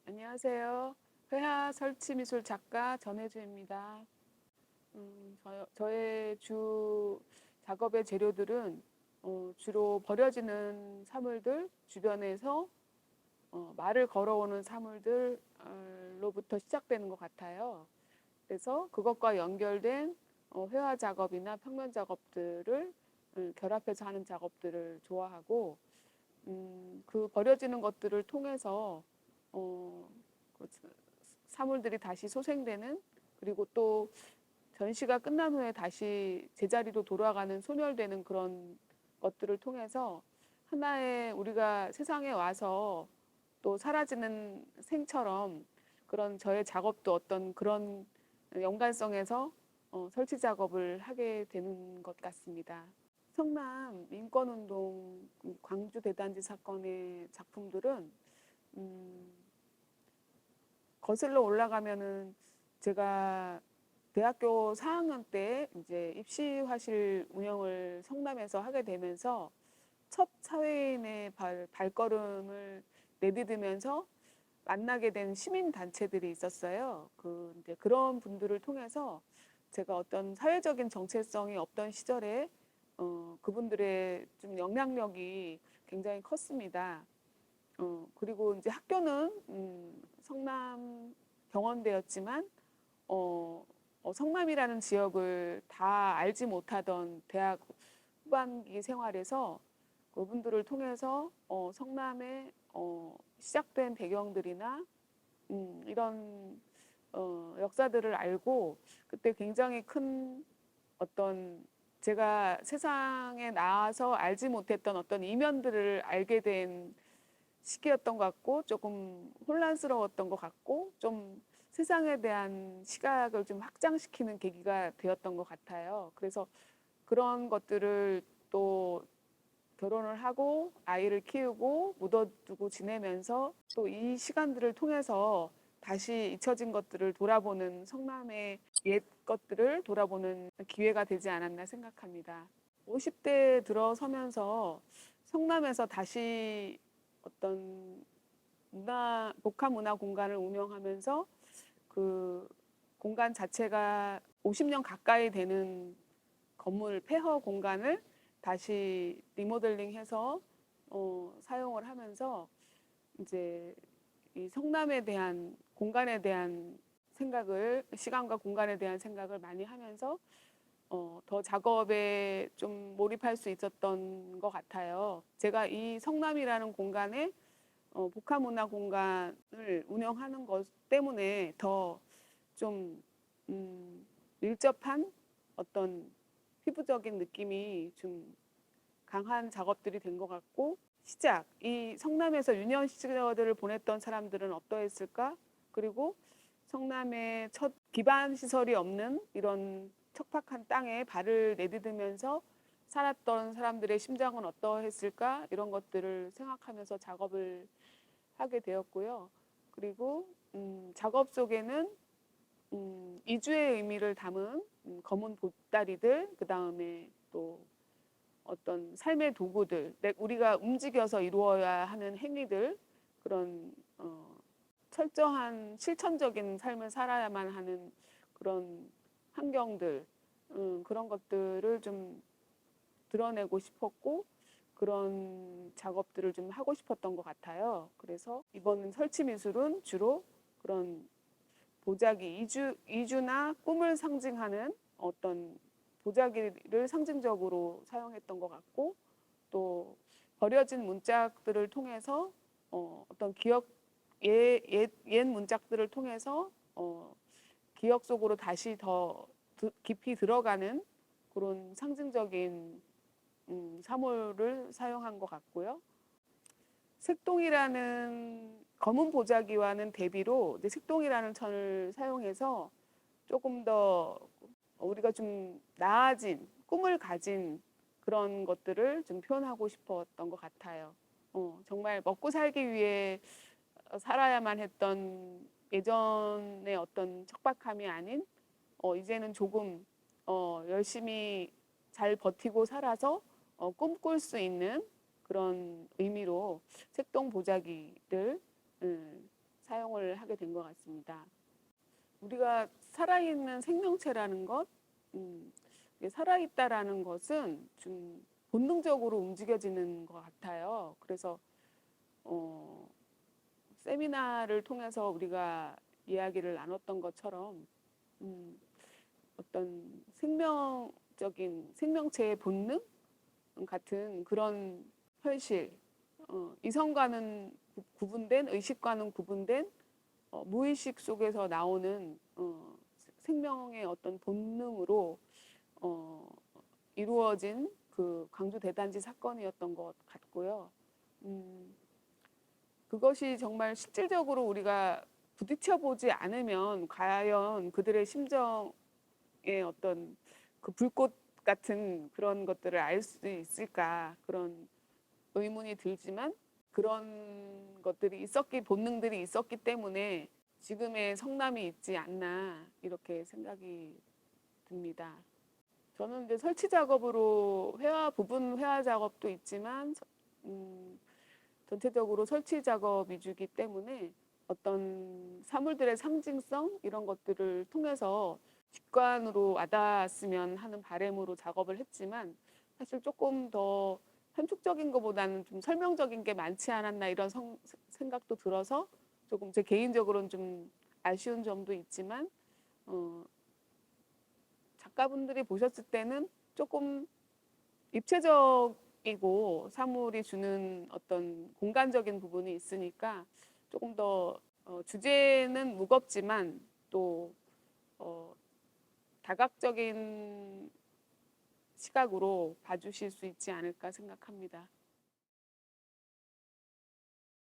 안녕하세요. 회화 설치 미술 작가 전혜주입니다. 저의 주 작업의 재료들은 주로 버려지는 사물들, 주변에서 말을 걸어오는 사물들로부터 시작되는 것 같아요. 그래서 그것과 연결된 회화 작업이나 평면 작업들을 결합해서 하는 작업들을 좋아하고, 그 버려지는 것들을 통해서 어, 그 사물들이 다시 소생되는, 그리고 또 전시가 끝난 후에 다시 제자리로 돌아가는, 소멸되는 그런 것들을 통해서 하나의, 우리가 세상에 와서 또 사라지는 생처럼 그런 저의 작업도 어떤 그런 연관성에서 설치 작업을 하게 되는 것 같습니다. 성남 민권운동 광주 대단지 사건의 작품들은 음, 거슬러 올라가면은 제가 대학교 4학년 때 이제 입시화실 운영을 성남에서 하게 되면서 첫 사회인의 발걸음을 내디디면서 만나게 된 시민 단체들이 있었어요. 이제 그런 분들을 통해서 제가 어떤 사회적인 정체성이 없던 시절에 그분들의 좀 영향력이 굉장히 컸습니다. 그리고 이제 학교는 성남 경원대였지만 성남이라는 지역을 다 알지 못하던 대학 후반기 생활에서 그분들을 통해서 성남의 시작된 배경들이나 이런 역사들을 알고, 그때 굉장히 큰 어떤, 제가 세상에 나와서 알지 못했던 어떤 이면들을 알게 된 시기였던 것 같고, 조금 혼란스러웠던 것 같고, 좀 세상에 대한 시각을 좀 확장시키는 계기가 되었던 것 같아요. 그래서 그런 것들을 또 결혼을 하고 아이를 키우고 묻어두고 지내면서 또 이 시간들을 통해서 다시 잊혀진 것들을 돌아보는, 성남의 옛 것들을 돌아보는 기회가 되지 않았나 생각합니다. 50대 들어서면서 성남에서 다시 어떤 복합 문화 공간을 운영하면서 그 공간 자체가 50년 가까이 되는 건물 폐허 공간을 다시 리모델링해서 사용을 하면서 이제 이 성남에 대한, 공간에 대한 생각을, 시간과 공간에 대한 생각을 많이 하면서 더 작업에 좀 몰입할 수 있었던 것 같아요. 제가 이 성남이라는 공간에 복합문화 공간을 운영하는 것 때문에 더 좀 밀접한 어떤 피부적인 느낌이 좀 강한 작업들이 된 것 같고, 이 성남에서 유년 시절을 보냈던 사람들은 어떠했을까? 그리고 성남의 첫 기반 시설이 없는 이런 척박한 땅에 발을 내디디면서 살았던 사람들의 심정은 어떠했을까? 이런 것들을 생각하면서 작업을 하게 되었고요. 그리고 작업 속에는 이주의 의미를 담은 검은 보따리들, 그 다음에 또 어떤 삶의 도구들, 우리가 움직여서 이루어야 하는 행위들, 그런 철저한 실천적인 삶을 살아야만 하는 그런 환경들, 그런 것들을 좀 드러내고 싶었고, 그런 작업들을 좀 하고 싶었던 것 같아요. 그래서 이번 설치 미술은 주로 그런 보자기, 이주나 꿈을 상징하는 어떤 보자기를 상징적으로 사용했던 것 같고, 또 버려진 문짝들을 통해서 어떤 옛 문짝들을 통해서 기억 속으로 다시 더 깊이 들어가는 그런 상징적인 사물을 사용한 것 같고요. 색동이라는 검은 보자기와는 대비로 이제 색동이라는 천을 사용해서 조금 더 우리가 좀 나아진, 꿈을 가진 그런 것들을 좀 표현하고 싶었던 것 같아요. 정말 먹고 살기 위해 살아야만 했던 예전의 어떤 척박함이 아닌, 이제는 조금 열심히 잘 버티고 살아서 꿈꿀 수 있는 그런 의미로 색동 보자기를 사용을 하게 된 것 같습니다. 우리가 살아있는 생명체라는 것, 이게 살아있다라는 것은 좀 본능적으로 움직여지는 것 같아요. 그래서 세미나를 통해서 우리가 이야기를 나눴던 것처럼 어떤 생명적인 생명체의 본능 같은 그런 현실, 이성과는 구분된, 의식과는 구분된 무의식 속에서 나오는 생명의 어떤 본능으로 이루어진 그 광주 대단지 사건이었던 것 같고요. 그것이 정말 실질적으로 우리가 부딪혀 보지 않으면 과연 그들의 심정의 어떤 그 불꽃 같은 그런 것들을 알 수 있을까, 그런 의문이 들지만, 그런 것들이 본능들이 있었기 때문에 지금의 성남이 있지 않나, 이렇게 생각이 듭니다. 저는 이제 설치 작업으로 부분 회화 작업도 있지만 전체적으로 설치 작업 위주이기 때문에 어떤 사물들의 상징성 이런 것들을 통해서 직관으로 와닿았으면 하는 바람으로 작업을 했지만, 사실 조금 더 현축적인 것보다는 좀 설명적인 게 많지 않았나, 이런 생각도 들어서 조금 제 개인적으로는 좀 아쉬운 점도 있지만, 작가분들이 보셨을 때는 조금 입체적이고 사물이 주는 어떤 공간적인 부분이 있으니까 조금 더 주제는 무겁지만 또 다각적인 시각으로 봐주실 수 있지 않을까 생각합니다.